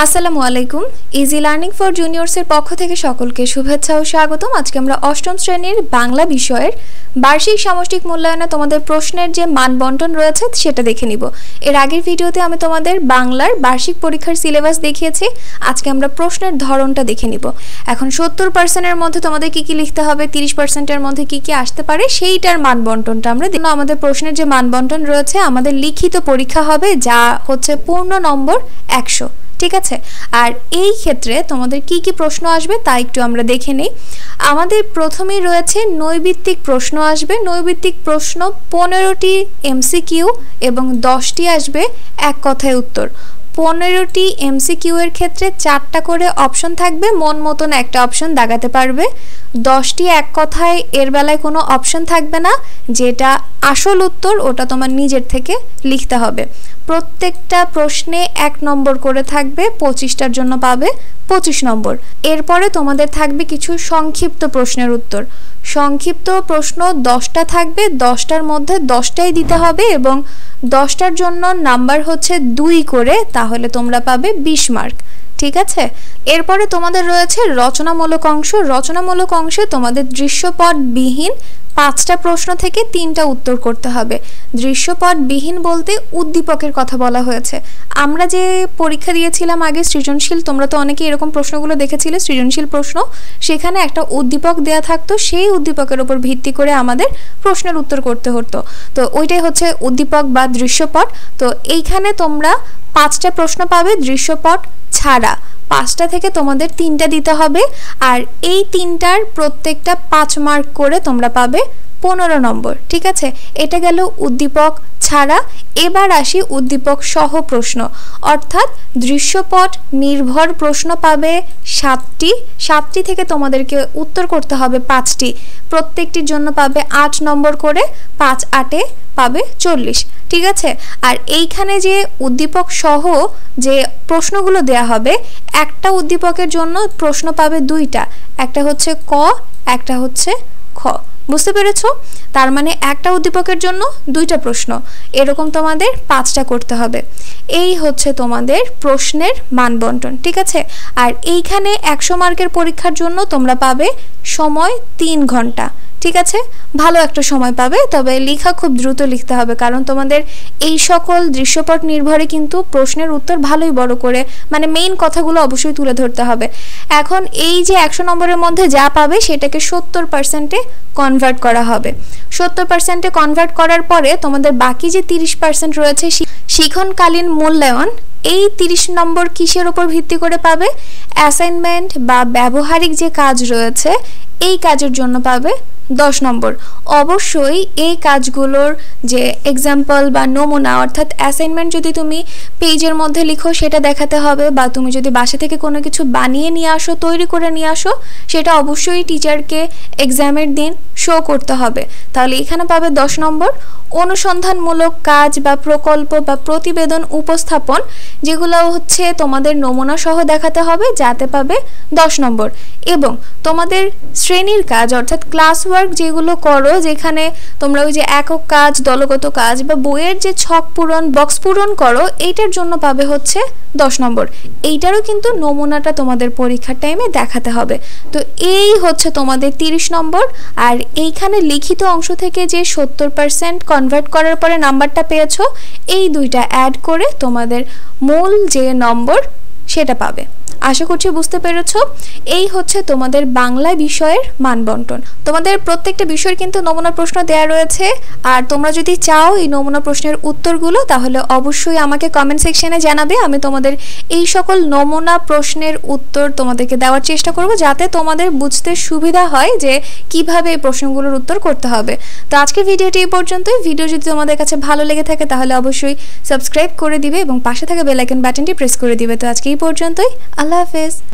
আসসালামু আলাইকুম। Easy learning for জুনিয়র্সের পক্ষ থেকে সকলকে শুভেচ্ছা ও স্বাগতম। আজকে আমরা অষ্টম শ্রেণীর বাংলা বিষয়ের বার্ষিক সামষ্টিক মূল্যায়নে তোমাদের প্রশ্নের যে মান বন্টন রয়েছে সেটা দেখে নিব। এর আগের ভিডিওতে আমি তোমাদের বাংলার বার্ষিক পরীক্ষার সিলেবাস দেখিয়েছি। আজকে আমরা প্রশ্নের ধরনটা দেখে নিব। এখন 70%-এর মধ্যে তোমাদের কি কি লিখতে হবে, 30%-এর মধ্যে কি কি আসতে পারে সেইটার মান বন্টনটা আমরা দেখব। আমাদের প্রশ্নের যে মান বন্টন রয়েছে, আমাদের লিখিত পরীক্ষা হবে যা হচ্ছে পূর্ণ নম্বর 100। ঠিক আছে। আর এই ক্ষেত্রে তোমাদের কি কি প্রশ্ন আসবে তা একটু আমরা দেখে নেই। আমাদের প্রথমেই রয়েছে নৈবিত্তিক প্রশ্ন আসবে। নৈবিত্তিক প্রশ্ন 15টি এমসিকিউ এবং 10টি আসবে এক কথায় উত্তর। 15টি এমসিকিউ এর ক্ষেত্রে 4টা করে অপশন থাকবে, মন মতন একটা অপশন দাগাতে পারবে। 10টি এক কথায় এর বেলায় কোনো অপশন থাকবে না, যেটা আসল উত্তর ওটা তোমার নিজের থেকে লিখতে হবে। প্রত্যেকটা প্রশ্নে 1 নম্বর করে থাকবে, 25টার জন্য পাবে 25 নম্বর। এরপরে তোমাদের থাকবে কিছু সংক্ষিপ্ত প্রশ্নের উত্তর। সংক্ষিপ্ত প্রশ্ন 10টা থাকবে, 10টার মধ্যে 10টাই দিতে হবে এবং 10টার জন্য নাম্বার হচ্ছে 2 করে, তাহলে তোমরা পাবে 20 মার্ক। ঠিক আছে। এরপরে তোমাদের রয়েছে রচনামূলক অংশ। রচনামূলক অংশে তোমাদের দৃশ্যপটবিহীন 5টা প্রশ্ন থেকে 3টা উত্তর করতে হবে। দৃশ্যপটবিহীন বলতে উদ্দীপকের কথা বলা হয়েছে। আমরা যে পরীক্ষা দিয়েছিলাম আগে সৃজনশীল, তোমরা তো অনেকে এরকম প্রশ্নগুলো দেখেছিলে, সৃজনশীল প্রশ্ন, সেখানে একটা উদ্দীপক দেয়া থাকতো, সেই উদ্দীপকের উপর ভিত্তি করে আমাদের প্রশ্নের উত্তর করতে হতো। তো ওইটাই হচ্ছে উদ্দীপক বা দৃশ্যপট। তো এইখানে তোমরা 5টা প্রশ্ন পাবে দৃশ্যপট ছাড়া। 5টা থেকে তোমাদের 3টা দিতে হবে, আর এই 3টার প্রত্যেকটা 5 মার্ক করে তোমরা পাবে 15 নম্বর। ঠিক আছে। এটা গেল উদ্দীপক ছাড়া। এবার আসি উদ্দীপক সহ প্রশ্ন, অর্থাৎ দৃশ্যপট নির্ভর প্রশ্ন পাবে 7টি থেকে তোমাদেরকে উত্তর করতে হবে 5টি। প্রত্যেকটির জন্য পাবে 8 নম্বর করে, 5 8-এ পাবে 40। ঠিক আছে। আর এইখানে যে উদ্দীপক সহ যে প্রশ্নগুলো দেয়া হবে, একটা উদ্দীপকের জন্য প্রশ্ন পাবে 2টা, একটা হচ্ছে ক, একটা হচ্ছে খ। বুঝতে পেরেছো? তার মানে একটা উদ্দীপকের জন্য 2টা প্রশ্ন, এরকম তোমাদের 5টা করতে হবে। এই হচ্ছে তোমাদের প্রশ্নের মান বন্টন। ঠিক আছে। আর এইখানে 100 মার্কের পরীক্ষার জন্য তোমরা পাবে সময় 3 ঘন্টা। ঠিক আছে। ভালো একটা সময় পাবে, তবে লেখা খুব দ্রুত লিখতে হবে, কারণ তোমাদের এই সকল দৃশ্যপট নির্ভরে কিন্তু প্রশ্নের উত্তর ভালোই বড় করে, মানে মেইন কথাগুলো অবশ্যই তুলে ধরতে হবে। এখন এই যে 100 নম্বরের মধ্যে যা পাবে সেটাকে 70%-এ কনভার্ট করা হবে। 70%-এ কনভার্ট করার পরে তোমাদের বাকি যে 30% রয়েছে শিক্ষণকালীন মূল্যায়ন, এই 30 নম্বর কিসের উপর ভিত্তি করে পাবে? অ্যাসাইনমেন্ট বা ব্যবহারিক যে কাজ রয়েছে এই কাজের জন্য পাবে 10 নম্বর। অবশ্যই এই কাজগুলোর যে এক্সাম্পল বা নমুনা, অর্থাৎ অ্যাসাইনমেন্ট যদি তুমি পেজের মধ্যে লিখো সেটা দেখাতে হবে, বা তুমি যদি বাসা থেকে কোনো কিছু বানিয়ে নিয়ে আসো, তৈরি করে নিয়ে আসো, সেটা অবশ্যই টিচারকে এক্সামের দিন শো করতে হবে। তাহলে এখানে পাবে 10 নম্বর। অনুসন্ধানমূলক কাজ বা প্রকল্প বা প্রতিবেদন উপস্থাপন, যেগুলো হচ্ছে তোমাদের নমুনা সহ দেখাতে হবে, যাতে পাবে 10 নম্বর। এবং তোমাদের শ্রেণীর কাজ অর্থাৎ ক্লাস ওয়ার্ক যেগুলো করো, যেখানে তোমরা ওই যে একক কাজ, দলগত কাজ বা বইয়ের যে ছক পূরণ, বক্স পূরণ করো, এইটার জন্য পাবে হচ্ছে 10 নম্বর। এইটারও কিন্তু নমুনাটা তোমাদের পরীক্ষার টাইমে দেখাতে হবে। তো এই হচ্ছে তোমাদের 30 নম্বর। আর এইখানে লিখিত অংশ থেকে যে 70% কনভার্ট করার পরে নাম্বারটা পেয়েছো, এই 2টা অ্যাড করে তোমাদের মূল যে নম্বর সেটা পাবে। আশা করছি বুঝতে পেরেছো। এই হচ্ছে তোমাদের বাংলা বিষয়ের মান বন্টন। তোমাদের প্রত্যেকটা বিষয়ের কিন্তু নমুনা প্রশ্ন দেয়া রয়েছে, আর তোমরা যদি চাও এই নমুনা প্রশ্নের উত্তরগুলো, তাহলে অবশ্যই আমাকে কমেন্ট সেকশনে জানাবে। আমি তোমাদের এই সকল নমুনা প্রশ্নের উত্তর তোমাদেরকে দেওয়ার চেষ্টা করব, যাতে তোমাদের বুঝতে সুবিধা হয় যে কিভাবে এই প্রশ্নগুলোর উত্তর করতে হবে। তো আজকের ভিডিওটি এই পর্যন্তই। ভিডিও যদি তোমাদের কাছে ভালো লেগে থাকে তাহলে অবশ্যই সাবস্ক্রাইব করে দিবে এবং পাশে থাকা বেল আইকন বাটনটি প্রেস করে দিবে। তো আজকে এই পর্যন্তই। আল্লাহ হাফেজ।